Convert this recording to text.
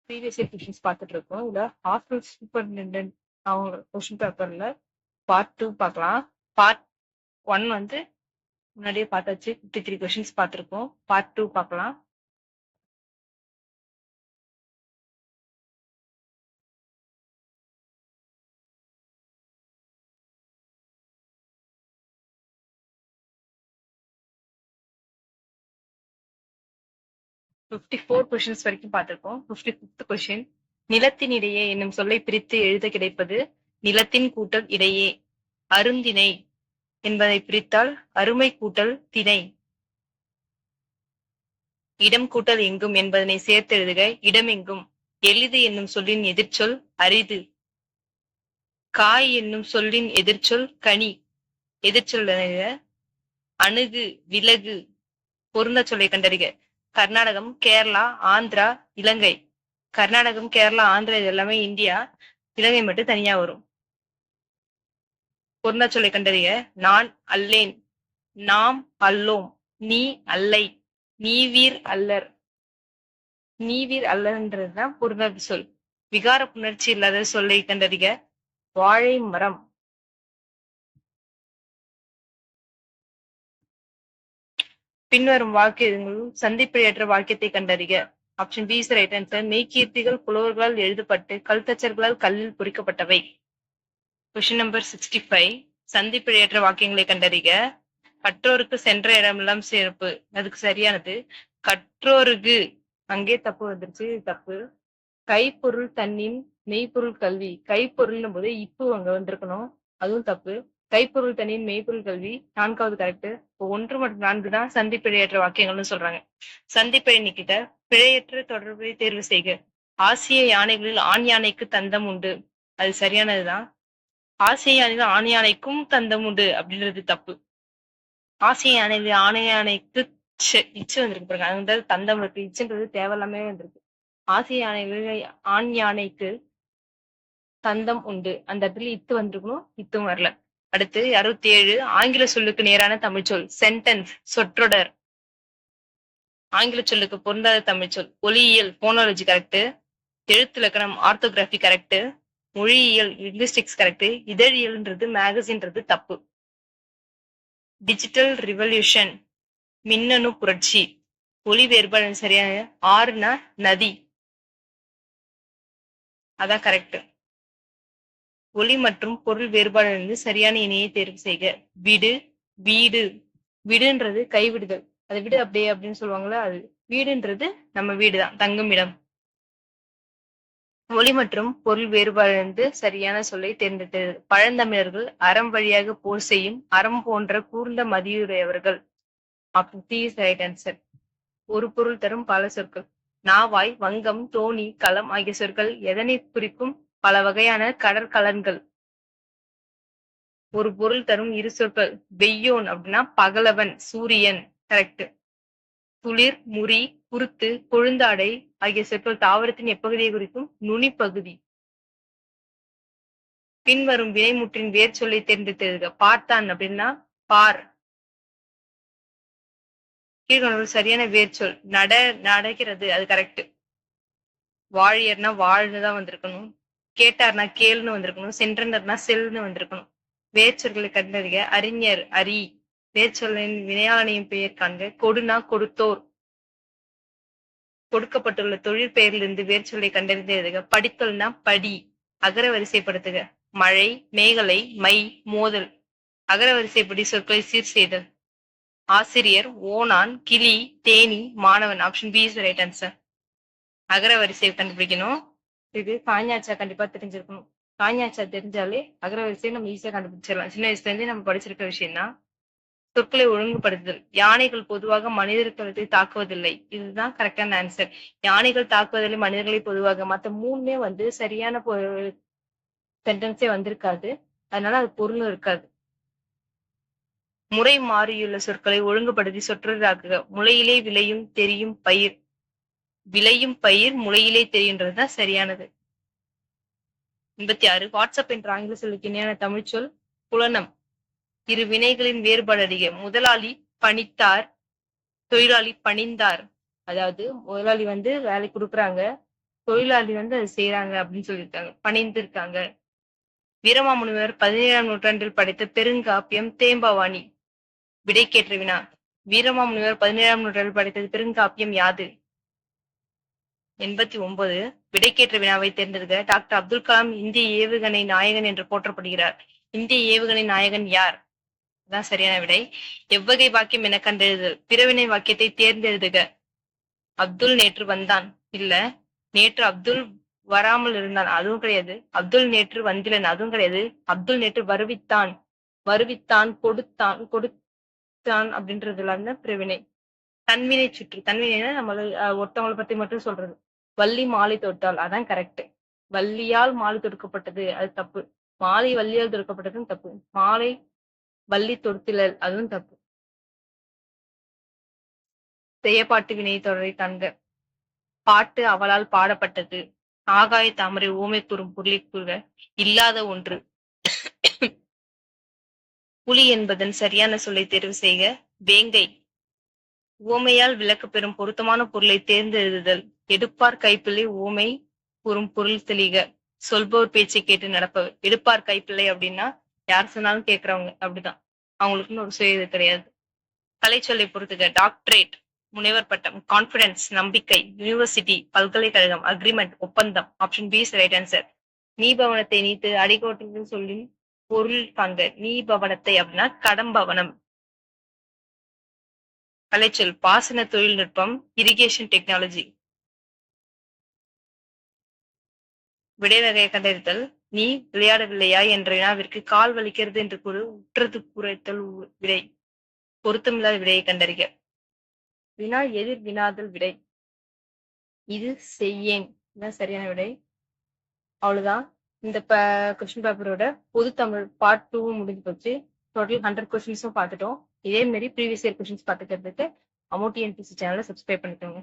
Previous year questions பார்த்துட்டு இருக்கோம். இதுல ஹாஸ்டல் சூப்பரிண்டென்டென்ட் அவங்க கொஸ்டின் பேப்பர்ல பார்ட் 2 பார்க்கலாம். பார்ட் 1 வந்து முன்னாடியே பார்த்தாச்சு. 53 கொஸ்டின்ஸ் பார்த்துருக்கோம். பார்ட் 2 பார்க்கலாம். $54 கொஸ்டின்ஸ் வரைக்கும் பார்த்திருக்கோம். 55th கொஸ்டின், நிலத்தின் இடையே என்னும் சொல்லை பிரித்து எழுத கிடைப்பது நிலத்தின் கூட்டல் இடையே. அருந்திணை என்பதை பிரித்தால் அருமை கூட்டல் திணை. இடம் கூட்டல் எங்கும் என்பதனை சேர்த்து எழுதுக இடமெங்கும். எளிது என்னும் சொல்லின் எதிர்ச்சொல் அரிது. காய் என்னும் சொல்லின் எதிர்ச்சொல் கனி. எதிர்ச்சொல் அணுகு விலகு. பொருந்த சொல்லை கண்டறிக. கர்நாடகம், கேரளா, ஆந்திரா, இலங்கை. கர்நாடகம், கேரளா, ஆந்திரா இது எல்லாமே இந்தியா. இலங்கை மட்டும் தனியா வரும். பொருந்தா சொல்லை கண்டறிக. நான் அல்லேன், நாம் அல்லோம், நீ அல்லை, நீவீர் அல்லர். நீவீர் அல்லர்ன்றதுதான் பொருந்தா சொல். விகார புணர்ச்சி இல்லாத சொல்லை கண்டறிக. வாழை மரம். பின்வரும் வாக்கியங்களும் சந்திப்பிழையற்ற வாக்கியத்தை கண்டறிக. Option B is right answer. மெய்கீர்த்திகள் புலவர்களால் எழுதப்பட்டு கல்தச்சர்களால் கல்லில் பொறிக்கப்பட்டவை. Question number 65. சந்திப்பிழையற்ற வாக்கியங்களை கண்டறிக. கற்றோருக்கு சென்ற இடமெல்லாம் சிறப்பு. அதுக்கு சரியானது கற்றோருக்கு. அங்கே தப்பு வந்துருச்சு, தப்பு. கைப்பொருள் தன்னின் மெய்ப்பொருள் கல்வி. கைப்பொருள்னும் போது இப்போ அங்க வந்திருக்கணும், அதுவும் தப்பு. கைப்பொருள் தனியின் மெய்ப்பொருள் கல்வி 4வது கரெக்ட். 1 மற்றும் 4 தான் சந்திப்பிழையற்ற வாக்கியங்கள்னு சொல்றாங்க. சந்திப்பிழை நீக்கிட்ட பிழையற்ற தொடர்பை தேர்வு செய்க. ஆசிய யானைகளில் ஆண் யானைக்கு தந்தம் உண்டு. அது சரியானதுதான். ஆசிய யானைகள் ஆண் யானைக்கும் தந்தம் உண்டு அப்படின்றது தப்பு. ஆசிய யானைகளில் ஆணை யானைக்கு இச்சு வந்திருக்கு பாருங்க, அது தந்தம் இருக்கு. இச்சுன்றது தேவையில்லாமே வந்திருக்கு. ஆசிய யானைகளில் ஆண் யானைக்கு தந்தம் உண்டு. அந்த இடத்துல இத்து வந்திருக்கணும், இத்தும் வரல. அடுத்து 67. ஆங்கில சொல்லுக்கு நேரான தமிழ்ச்சொல் சென்டென்ஸ் சொற்றொடர். ஆங்கில சொல்லுக்கு பொருந்தாத தமிழ்ச்சொல் ஒலியியல் போனாலஜி கரெக்ட். எழுத்துலக்கணம் ஆர்த்தோகிராஃபி கரெக்ட். மொழியியல் லிங்குஸ்டிக்ஸ் கரெக்ட். இதழியல்ன்றது மேகசின்றது தப்பு. டிஜிட்டல் ரிவல்யூஷன் மின்னணு புரட்சி. ஒலி வேறுபாடு சரியான. ஆறுனா நதி, அதான் கரெக்ட். ஒலி மற்றும் பொருள் வேறுபாடு சரியான இணையை தேர்வு செய்க. விடு வீடு. விடுன்றது கைவிடுதல், அதை விடு அப்படியே அப்படின்னு சொல்லுவாங்களா அது. வீடுன்றது நம்ம வீடுதான், தங்கும் இடம். ஒலி மற்றும் பொருள் வேறுபாடு சரியான சொல்லை தேர்ந்தெடுத்தது. பழந்தமிழர்கள் அறம் வழியாக போர் செய்யும் அறம் போன்ற கூர்ந்த மதியுடையவர்கள். Right answer. ஒரு பொருள் தரும் பல சொற்கள். நாவாய், வங்கம், தோணி, களம் ஆகிய சொற்கள் எதனை குறிக்கும்? பல வகையான கடற்கலன்கள். ஒரு பொருள் தரும் இரு சொற்கள். வெய்யோன் அப்படின்னா பகலவன், சூரியன். கரெக்ட். துளிர், முறி, குருத்து, கொழுந்தாடை ஆகிய சொற்கள் தாவரத்தின் எப்பகுதியை குறிக்கும்? நுனிப்பகுதி. பின்வரும் வினைமுற்றின் வேர் சொல்லை தேர்ந்தெடுத்தது. பார்த்தான் அப்படின்னா பார். கீழ்கொண்டு சரியான வேர் சொல். நடக்கிறது, அது கரெக்ட். வாழியர்னா வாழ்னுதான் வந்திருக்கணும். கேட்டார்னா கேள்னு வந்திருக்கணும். சென்றனர்னா செல்னு வந்திருக்கணும். வேர்ச்சொற்களை கண்டறிக. அறிஞர் அரி. வேர்ச்சொல்லின் வினையாளனையும் பெயர் காண்க. கொடுனா கொடுத்தோர். கொடுக்கப்பட்டுள்ள தொழில் பெயரிலிருந்து வேர்ச்சொல்லை கண்டறிந்து எழுதுக. படித்தல்னா படி. அகர வரிசைப்படுத்துக. மழை, மேகலை, மை, மோதல். அகர வரிசைப்படி சொற்களை சீர் செய்தல். ஆசிரியர், ஓணான், கிளி, தேனி, மாணவன். Option B is right answer. அகர வரிசையை கண்டுபிடிக்கணும். இது காஞ்ஞாச்சா கண்டிப்பா தெரிஞ்சிருக்கணும். காஞ்ஞாச்சா தெரிஞ்சாலே அகர வரிசையை நம்ம ஈஸியா கண்டுபிடிச்சிடலாம். சின்ன வயசுல இருந்தே நம்ம படிச்சிருக்க விஷயம் தான். சொற்களை ஒழுங்குபடுத்துதல். யானைகள் பொதுவாக மனிதர்களை தாக்குவதில்லை. இதுதான் கரெக்டான ஆன்சர். யானைகள் தாக்குவதில்லை மனிதர்களை பொதுவாக. மத்த மூணுமே சரியான சென்டென்ஸே வந்திருக்காது, அதனால அது பொருளும் இருக்காது. முறை மாறியுள்ள சொற்களை ஒழுங்குபடுத்தி சொற்றொடராக்குக. முளையிலே விளையும் தெரியும் பயிர். விளையும் பயிர் முளையிலே தெரியுன்றதுதான் சரியானது. 86. வாட்ஸ்அப் என்ற ஆங்கில சொல்லுக்கு இணையான தமிழ்ச்சொல் புலனம். இரு வினைகளின் வேறுபாடு அறிக. முதலாளி பணித்தார், தொழிலாளி பணிந்தார். அதாவது முதலாளி வேலை கொடுக்குறாங்க, தொழிலாளி வந்து அது செய்யறாங்க அப்படின்னு சொல்லியிருக்காங்க. பணிந்து இருக்காங்க. வீரமாமுனிவர் 17ஆம் நூற்றாண்டில் படைத்த பெருங்காப்பியம் தேம்பாவாணி. விடைக்கேற்ற வினா. வீரமாமுனிவர் 17ஆம் நூற்றாண்டில் படைத்தது பெருங்காப்பியம் யாது? 89. விடைக்கேற்ற வினாவை தேர்ந்தெடுக்க. டாக்டர் அப்துல் கலாம் இந்திய ஏவுகணை நாயகன் என்று போற்றப்படுகிறார். இந்திய ஏவுகணை நாயகன் யார்? அதான் சரியான விடை. எவ்வகை வாக்கியம் என கண்டெழுதல். பிறவினை வாக்கியத்தை தேர்ந்தெழுதுக. அப்துல் நேற்று வந்தான். இல்ல. நேற்று அப்துல் வராமல் இருந்தான். அதுவும் கிடையாது. அப்துல் நேற்று வந்திலன். அதுவும் கிடையாது. அப்துல் நேற்று வருவித்தான். வருவித்தான், கொடுத்தான் அப்படின்றதுல இருந்து பிறவினை. தன்வினை சுற்று. தன்வினைனா நம்மள ஒருத்தவங்களை பத்தி மட்டும் சொல்றது. வள்ளி மாலை தொடுத்தாள். அதான் கரெக்ட். வள்ளியால் மாலை தொடுக்கப்பட்டது. அது தப்பு. மாலை வள்ளியால் தொடுக்கப்பட்டதும் தப்பு. மாலை வள்ளி தொடுத்திலல். அதுவும் தப்பு. செய்யப்பாட்டு வினை தொடரை காண்க. பாட்டு அவளால் பாடப்பட்டது. ஆகாய தாமரை ஊமை கூறும் பொருளை கூறுக. இல்லாத ஒன்று. புலி என்பதன் சரியான சொல்லை தேர்வு செய்க. வேங்கை. உவமையால் விளக்க பெறும் பொருத்தமான பொருளை தேர்ந்தெழுதுதல். எடுப்பார் கைப்பிள்ளை ஊமை கூறும் பொருள் தெளிக. சொல்பவர் பேச்சை கேட்டு நடப்பவர். எடுப்பார் கைப்பிள்ளை அப்படின்னா யார் சொன்னாலும் கேட்கறவங்க அப்படிதான். அவங்களுக்குன்னு ஒரு சுய இது கிடையாது. கலை சொல்லை பொறுத்துக. டாக்டரேட் முனைவர் பட்டம். கான்பிடன்ஸ் நம்பிக்கை. யூனிவர்சிட்டி பல்கலைக்கழகம். அக்ரிமெண்ட் ஒப்பந்தம். Option B is right answer. நீபவனத்தை நீத்து அடிகோட்டுன்னு சொல்லி பொருள் காண்க. நீபவனத்தை அப்படின்னா கடம்பவனம். கலைச்சொல் பாசன தொழில்நுட்பம். Irrigation technology. விடை வகையை கண்டறிதல். நீ விளையாடவில்லையா என்ற வினாவிற்கு கால் வலிக்கிறது என்று கூறு. உற்றது குறைத்தல் விடை. பொருத்தமில்லாத விடையை கண்டறிக. வினா எதிர் வினாதல் விடை. இது செய்யேன். சரியான விடை. அவ்வளவுதான். இந்த கொஸ்டின் பேப்பரோட பொது தமிழ் பார்ட் 2 முடிஞ்சு போச்சு. டோட்டல் 100 கொஸ்டின்ஸும் பார்த்துட்டோம். இதே மாதிரி ப்ரீவியஸ் இயர் கொஸ்டின்ஸ் பார்த்துக்கிறதுக்கு அமௌ டிஎன்பிசி சேனலை சப்ஸ்கிரைப் பண்ணிக்கோங்க.